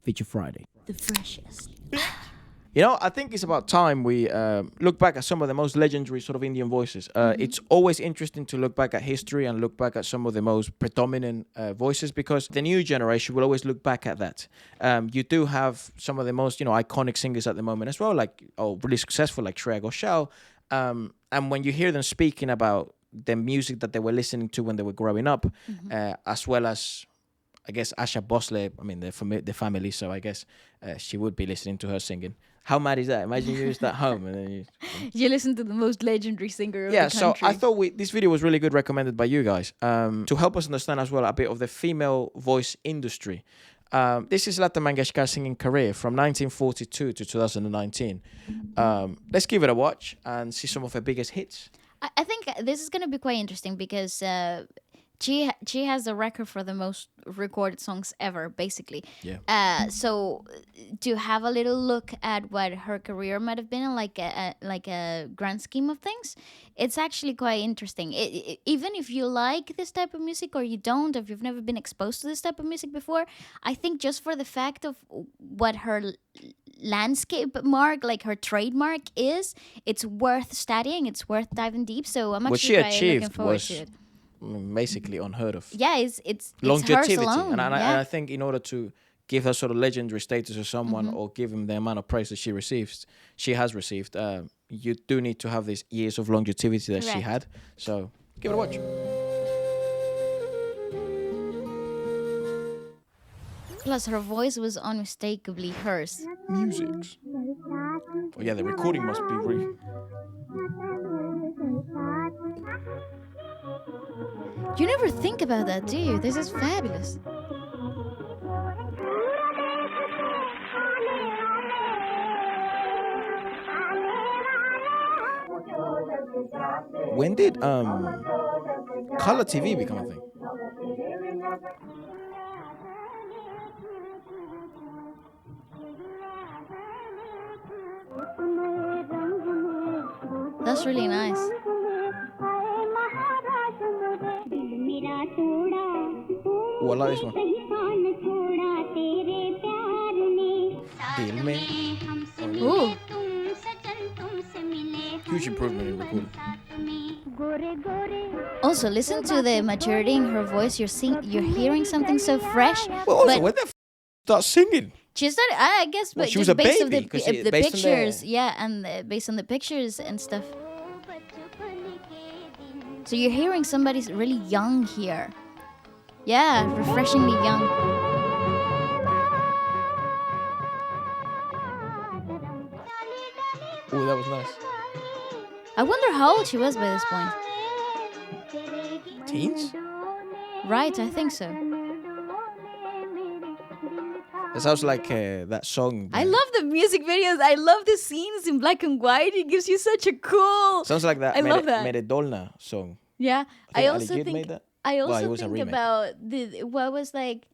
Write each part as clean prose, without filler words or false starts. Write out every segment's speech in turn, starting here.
Feature Friday. The freshest. You know, I think it's about time we look back at some of the most legendary sort of Indian voices. It's always interesting to look back at history and look back at some of the most predominant voices, because the new generation will always look back at that. You do have some of the most, iconic singers at the moment as well, like, really successful, like Shreya Ghoshal. And when you hear them speaking about the music that they were listening to when they were growing up, as well as, I guess, Asha Bhosle, I mean, the family, so I guess she would be listening to her singing. How mad is that? Imagine you just at home and then you listen to the most legendary singer of the country. So I thought this video was really good, recommended by you guys, to help us understand as well a bit of the female voice industry. This is Lata Mangeshkar singing Career from 1942 to 2019. Let's give it a watch and see some of her biggest hits. I think this is going to be quite interesting because she has the record for the most recorded songs ever, basically. Yeah. So to have a little look at what her career might have been in, like a grand scheme of things, it's actually quite interesting. Even if you like this type of music or you don't, if you've never been exposed to this type of music before, I think just for the fact of what her landscape mark, like her trademark is, it's worth studying. It's worth diving deep. So I'm actually quite looking forward to it. Basically unheard of. Yeah, it's longevity, hers alone. and I think in order to give her sort of legendary status to someone, or give him the amount of praise that she has received, you do need to have these years of longevity that she had. So give it a watch. Plus, her voice was unmistakably hers. Music. Oh yeah, the recording must be really. You never think about that, do you? This is fabulous. When did color TV become a thing? That's really nice. Oh, I like this one. Ooh. Huge improvement in recording. Also, listen to the maturity in her voice. You're hearing something so fresh. Well, also, when the start singing? She started, I guess, but she was just a based on baby, the pictures, and based on the pictures and stuff. So you're hearing somebody really young here. Yeah, refreshingly young. Oh, that was nice. I wonder how old she was by this point. Teens? Right, I think so. It sounds like that song. I love the music videos. I love the scenes in black and white. It gives you such a cool. Sounds like that. I love that. Meredolna song. Yeah, I also Ali Gid think. made that? I Well, it also was a think remake. about what was like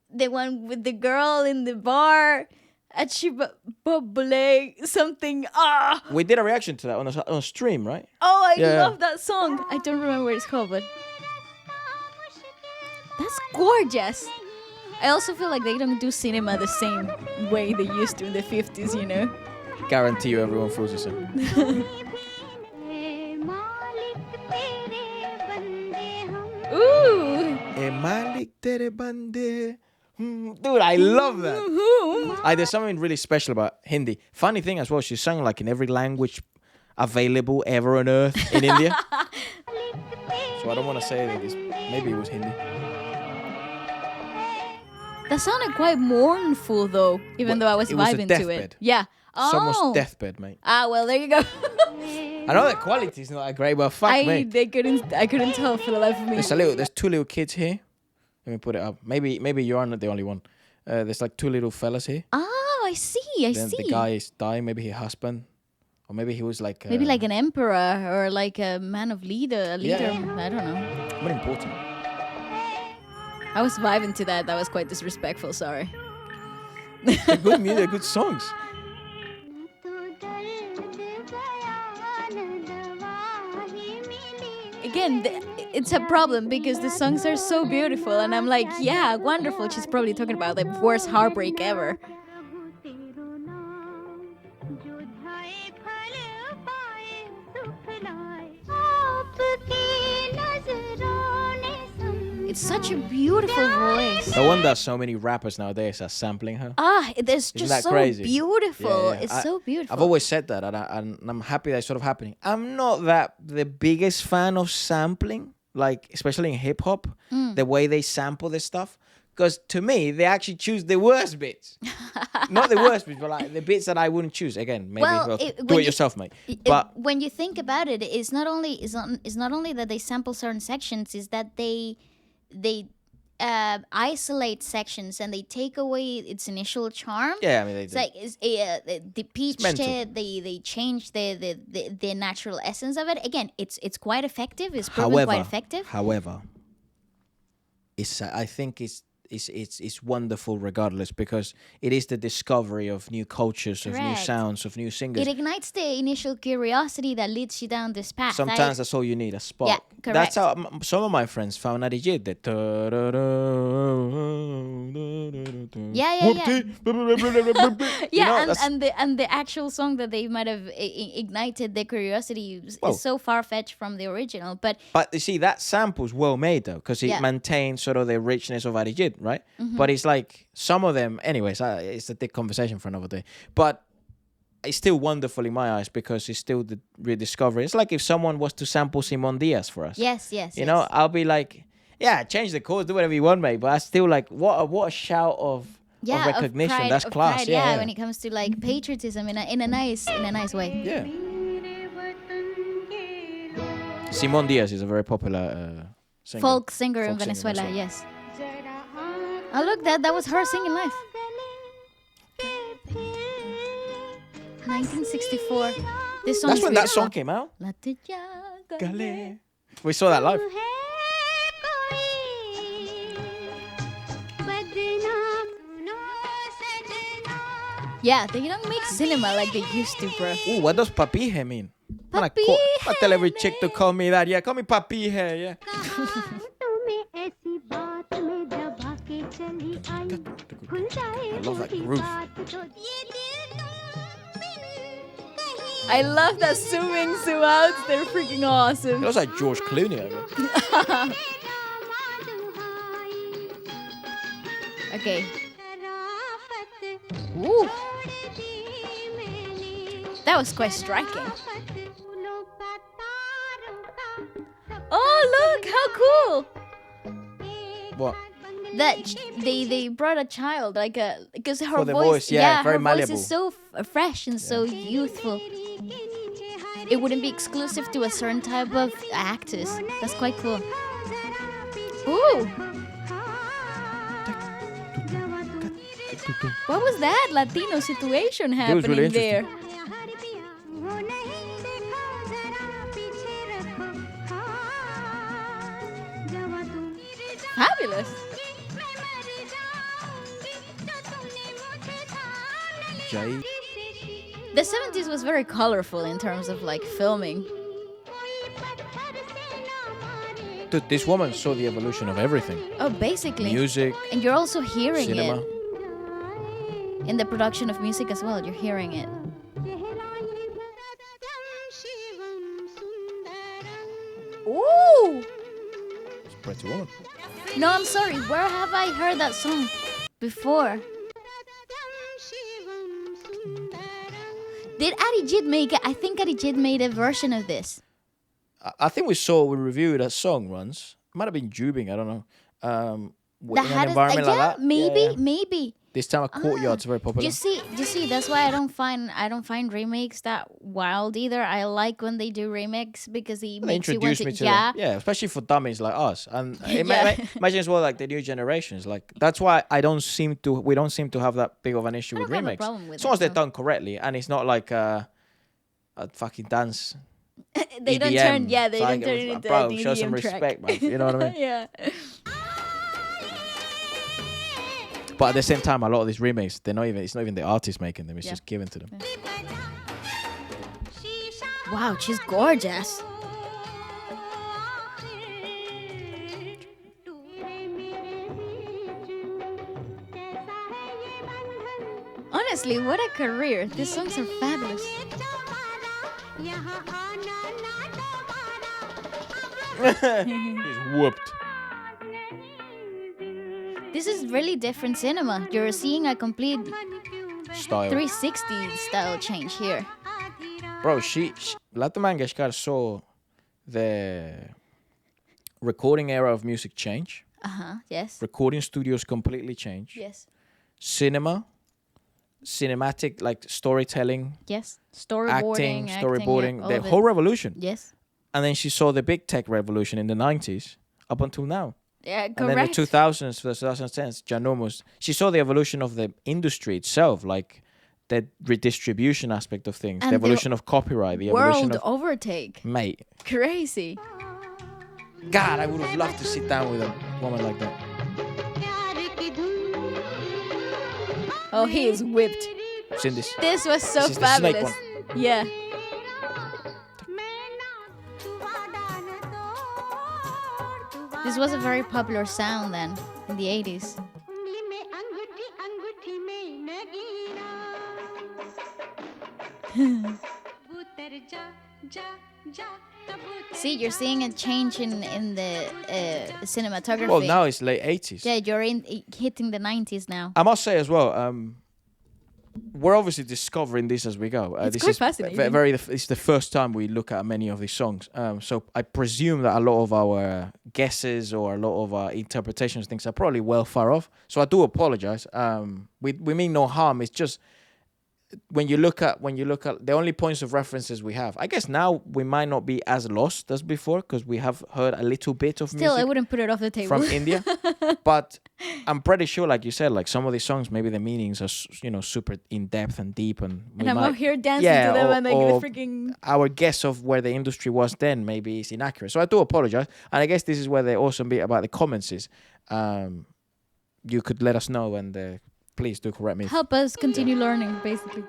the one with the girl in the bar. Achibabule something. We did a reaction to that on a stream, right? Oh, I Yeah. love that song. I don't remember what it's called, but that's gorgeous. I also feel like they don't do cinema the same way they used to in the 50s, you know? Guarantee you everyone feels the same. Ooh. Malik tere bande. Dude, I love that. There's something really special about Hindi. Funny thing as well, she sang like in every language available ever on earth in India. So I don't want to say that maybe it was Hindi. That sounded quite mournful, though, even though I was it was a vibing to deathbed. it. Yeah. Oh. Someone's deathbed, mate. Well, there you go. I know the quality's not that great, but fuck me. I couldn't tell for the life of me. There's two little kids here. Let me put it up. Maybe you are not the only one. There's like two little fellas here. Oh, I see. Then the guy is dying. Maybe his husband, or maybe he was like maybe like an emperor or like a man of leader. Yeah. I don't know. Very important. I was vibing to that. That was quite disrespectful. Sorry. They're good music, they're good songs. Again, it's a problem because the songs are so beautiful, and I'm like, yeah, wonderful. She's probably talking about the worst heartbreak ever. It's such a beautiful voice. No wonder so many rappers nowadays are sampling her. It's Isn't just that so crazy? beautiful. Yeah, yeah. It's so beautiful. I've always said that, and I'm happy that it's sort of happening. I'm not that the biggest fan of sampling, like especially in hip hop, the way they sample this stuff. Because to me, they actually choose the worst bits. Not the worst bits, but like the bits that I wouldn't choose. Again, maybe do it yourself, mate. But when you think about it, it's not only that they sample certain sections, is that they isolate sections and they take away its initial charm. Yeah, I mean, it's like they pitched it, they changed the natural essence of it. Again, it's quite effective. It's proven quite effective. However, I think it's wonderful regardless, because it is the discovery of new cultures, of new sounds, of new singers. It ignites the initial curiosity that leads you down this path. Sometimes that's all you need, a spark. Yeah, correct. That's how some of my friends found Arijit. Yeah, and the actual song that they might have ignited the curiosity is so far-fetched from the original. But you see, that sample's well made though, because it maintains sort of the richness of Arijit, right? But it's like some of them, anyways, it's a thick conversation for another day. But it's still wonderful in my eyes because it's still the rediscovery. It's like if someone was to sample Simon Diaz for us. Yes. You know, I'll be like, yeah, change the chords, do whatever you want, mate. But I still like, what a shout of recognition. Of pride, that's class. Pride, yeah, when it comes to like patriotism in a nice way. Yeah. Simon Diaz is a very popular folk singer in Venezuela. Yes. Oh look, that was her singing live. 1964. This song. That's when that song came out. We saw that live. Yeah, they don't make cinema like they used to, bro. Ooh, what does papije mean? I tell every chick to call me that. Yeah, call me papije. Yeah. I love that groove. I love that zooming zoom outs. They're freaking awesome. It looks like George Clooney. Okay. Ooh. That was quite striking. Oh, look, how cool! What? That they brought a child, like because her For the voice, very her malleable. voice is so fresh and so youthful. It wouldn't be exclusive to a certain type of actors. That's quite cool. Ooh. What was that Latino situation happening really there? Fabulous. The 70s was very colorful in terms of like filming. Dude, this woman saw the evolution of everything. Oh, basically. Music. And you're also hearing cinema. it. In the production of music as well, you're hearing it. Ooh! It's a pretty woman. No, I'm sorry. Where have I heard that song before? Did Arijit make it? I think Arijit made a version of this. I think we reviewed that song once. It might have been Jubing, I don't know. In an environment like that. Maybe. This time, a courtyard's very popular. You see, that's why I don't find remakes that wild either. I like when they do remakes because they introduce me to them. Yeah, especially for dummies like us. And imagine as well, like the new generations. Like that's why we don't seem to have that big of an issue with remakes. As long as they're done correctly, and it's not like a fucking dance. They don't turn it into bro, an show some EDM track. respect, man. You know what I mean? Yeah. But at the same time, a lot of these remakes, it's not even the artist making them, it's just given to them. Wow, she's gorgeous. Honestly, what a career. These songs are fabulous. He's whooped. This is really different cinema. You're seeing a complete Style. 360 style change here. Bro, she Lata Mangeshkar saw the recording era of music change. Yes. Recording studios completely change. Yes. Cinematic, like storytelling, Yes. acting, Storyboarding, storyboarding, yeah, all the of it. whole revolution. Yes. And then she saw the big tech revolution in the 90s up until now. Yeah, And then correct. the 2000s, the 2010s, ginormous. She saw the evolution of the industry itself, like the redistribution aspect of things, And the the evolution of copyright, the evolution World of... overtake. Mate, Crazy. God, I would have loved to sit down with a woman like that. Oh, he is whipped. Seen this. This was so This is the snake fabulous. one. Yeah. This was a very popular sound then in the 80s. See, you're seeing a change in the cinematography. Well, now it's late 80s. Yeah, you're hitting the 90s now. I must say as well, we're obviously discovering this as we go. It's This quite is fascinating. It's the first time we look at many of these songs. So I presume that a lot of our guesses or a lot of our interpretations things are probably well far off. So I do apologize. We mean no harm. It's just when you look at the only points of references we have, I guess now we might not be as lost as before because we have heard a little bit of Still, I music wouldn't put it off the table. from India. But I'm pretty sure, like you said, like some of these songs, maybe the meanings are super in depth and deep, and And I'm out here dancing to them and like the freaking... our guess of where the industry was then maybe is inaccurate. So I do apologize, and I guess this is where the awesome bit about the comments is. You could let us know, and please do correct me. Help us continue learning, basically.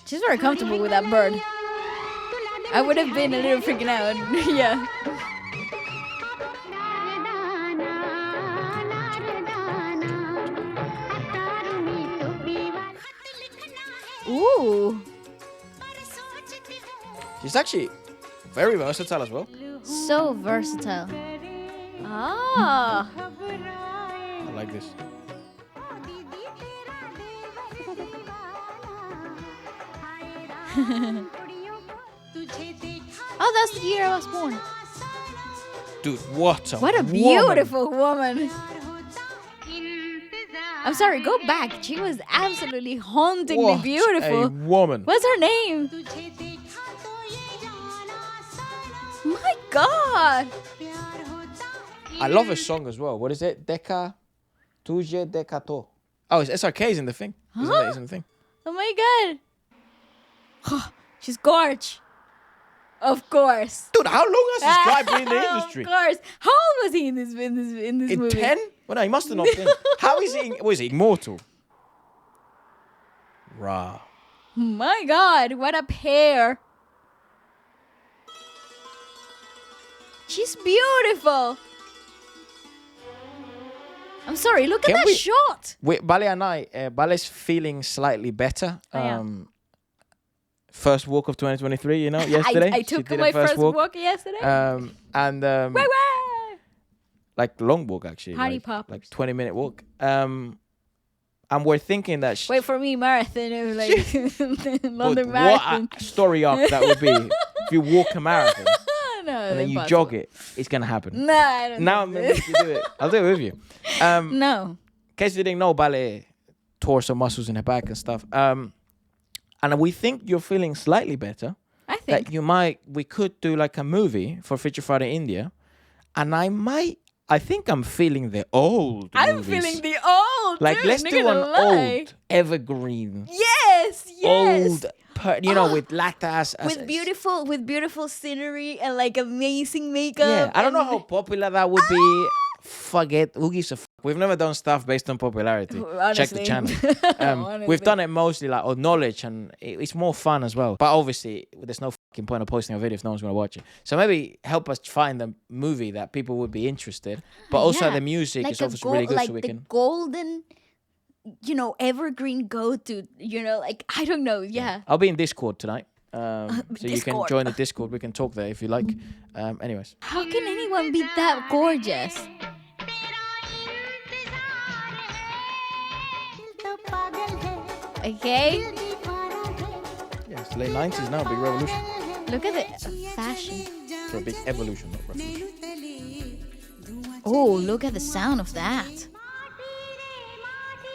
She's very comfortable with that bird. I would have been a little freaking out. Yeah. Ooh. She's actually very versatile as well. So versatile. Ah. I like this. Oh, that's the year I was born. Dude, what a What a beautiful woman. I'm sorry, go back. She was absolutely hauntingly What beautiful. a woman. What's her name? My God. I love her song as well. What is it? Deka Tuje Dekato. Oh, it's SRK's in the thing. Isn't it? It's in the thing. Oh my God. She's gorge. Of course. Dude, how long has this guy been in the industry? Of course. How old was he in this In movie? 10? Well, no, he must have not been. How is he? Was he immortal? Rah. My God, what a pair. She's beautiful. I'm sorry, look at Can that we- shot. Wait, Bale and I, Bale's feeling slightly better. Yeah. First walk of 2023, yesterday. I She took did her my first walk yesterday. And Wah, wah. like long walk actually. Party like poppers. 20-minute walk. And we're thinking that Wait for me, marathon of like London what Marathon. a story arc that would be if you walk a marathon No, and then you impossible. jog it. It's gonna happen. No, I don't Now think I'm gonna make you do it. I'll do it with you. No. In case you didn't know, Bale tore some muscles in her back and stuff. And we think you're feeling slightly better. I think. That we could do like a movie for Feature Friday India. And I think I'm feeling the old I'm movies. feeling the old. Like, dude, let's not do gonna an lie. old evergreen. Yes. Old, with latas. With beautiful scenery and like amazing makeup. Yeah, I don't know and- how popular that would be. Forget, who gives a We've never done stuff based on popularity. Check the Honestly. channel. Honestly. We've done it mostly like on knowledge, and it's more fun as well. But obviously, there's no fucking point of posting a video if no one's going to watch it. So maybe help us find a movie that people would be interested. But also Yeah. the music Like is a obviously really good, like so we the can. golden, evergreen go-to, like, I don't know. Yeah. I'll be in Discord tonight. So you can Discord. join the Discord. We can talk there if you like. Anyways. How can anyone be that gorgeous? Okay. Yeah, it's late 90s now, big revolution. Look at the fashion. So a big evolution, not revolution. Oh, look at the sound of that.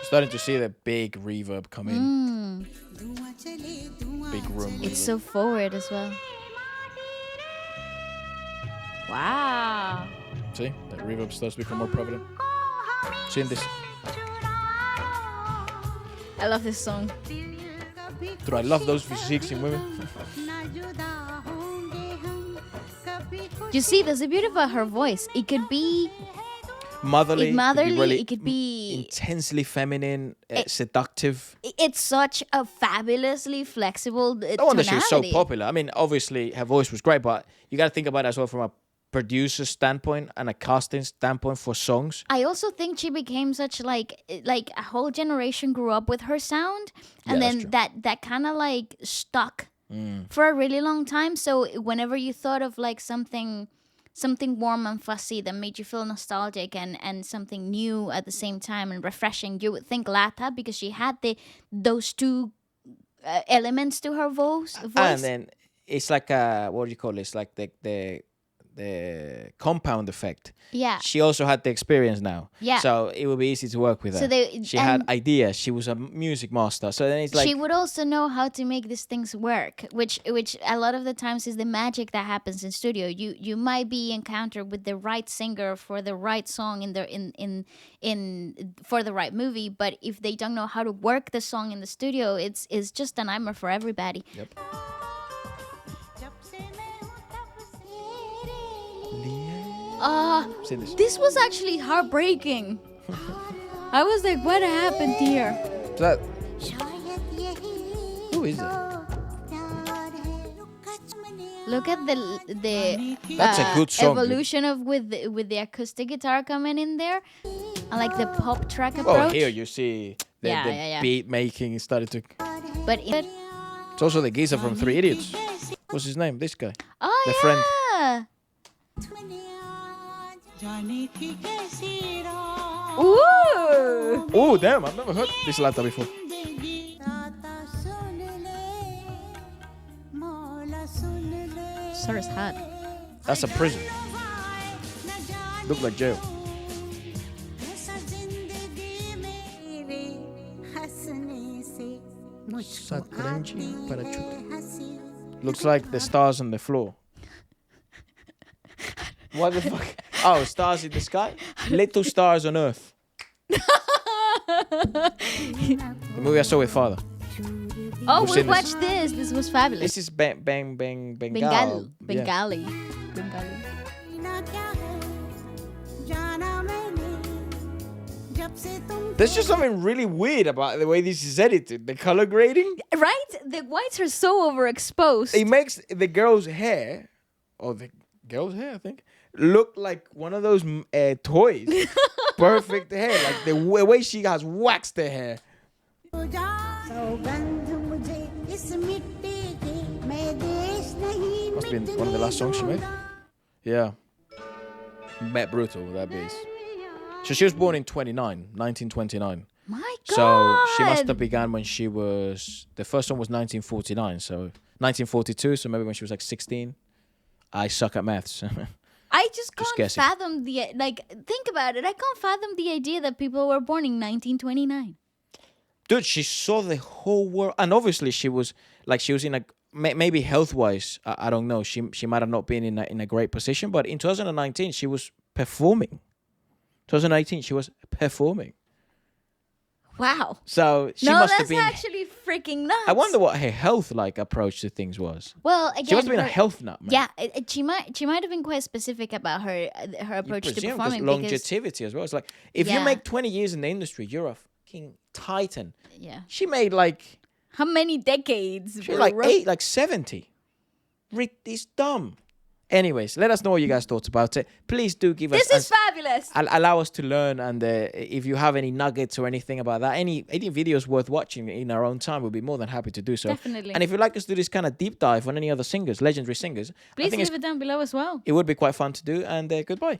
Starting to see the big reverb come in. Big room. It's so forward as well. Wow. See, that reverb starts to become more prevalent. Seeing this. I love this song. Dude, I love those physiques in women. You see, there's a beauty about her voice. It could be Motherly. it could be intensely feminine, seductive. It's such a fabulously flexible No wonder she was so tonality. popular. I mean, obviously her voice was great, but you got to think about it as well from a producer standpoint and a casting standpoint for songs. I also think she became such like a whole generation grew up with her sound, and Yeah, that's then true. that kind of like stuck for a really long time. So whenever you thought of like something warm and fuzzy that made you feel nostalgic and something new at the same time and refreshing, you would think Lata, because she had those two elements to her voice. And then it's like what do you call it? It's like the compound effect. Yeah. She also had the experience now. Yeah. So it would be easy to work with her. So she had ideas. She was a music master. So then it's like she would also know how to make these things work, which a lot of the times is the magic that happens in studio. You might be encountered with the right singer for the right song in for the right movie, but if they don't know how to work the song in the studio, it's just a nightmare for everybody. Yep. See this. This was actually heartbreaking. I was like, what happened here? That. Who is that? Look at the That's a good song, dude. evolution of with the acoustic guitar coming in there, and like the pop track Oh, approach. here you see the beat making started to. But It's also the geezer from Three Idiots. What's his name? This guy. oh The yeah. friend. Ooh. Oh damn! I've never heard this Lata before. Sir is hot. That's a prison. Look like jail. Satrangi parachute. Looks like the stars on the floor. What the fuck? Oh, stars in the sky? Little stars on earth. The movie I saw with father. Oh, We've we seen this. watched this. This was fabulous. This is Bengal. Yeah. Bengali. There's just something really weird about the way this is edited. The color grading. Right? The whites are so overexposed. It makes the girl's hair, or the girl's hair, I think, look like one of those toys. Perfect hair, like the way she has waxed the hair. Must have been one of the last songs she made. Yeah. Met brutal with that bass. So she was born in 1929. My God. So she must have begun when she was, the first one was 1949, so 1942, so maybe when she was like 16. I suck at maths. I just can't guessing. fathom think about it. I can't fathom the idea that people were born in 1929. Dude, she saw the whole world, and obviously she was in a, maybe health-wise, I don't know, she might have not been in a great position, but in 2019 she was performing. 2018 she was performing. Wow. So she No, must have that's been actually freaking nuts. I wonder what her health like approach to things was. Well, again, She must have been a health nut, man. Yeah, she might have been quite specific about her approach to Presume, performing because because longevity as well. It's like if you Yeah. make 20 years in the industry, you're a fucking titan. yeah, She made like how many decades? she made like 70. It's dumb. Anyways, let us know what you guys thought about it. Please do give us. This is fabulous. Allow us to learn, and if you have any nuggets or anything about that, any videos worth watching in our own time, we'll be more than happy to do so. Definitely. And if you'd like us to do this kind of deep dive on any other singers, legendary singers, I Please think leave it down below as well. it would be quite fun to do. And goodbye.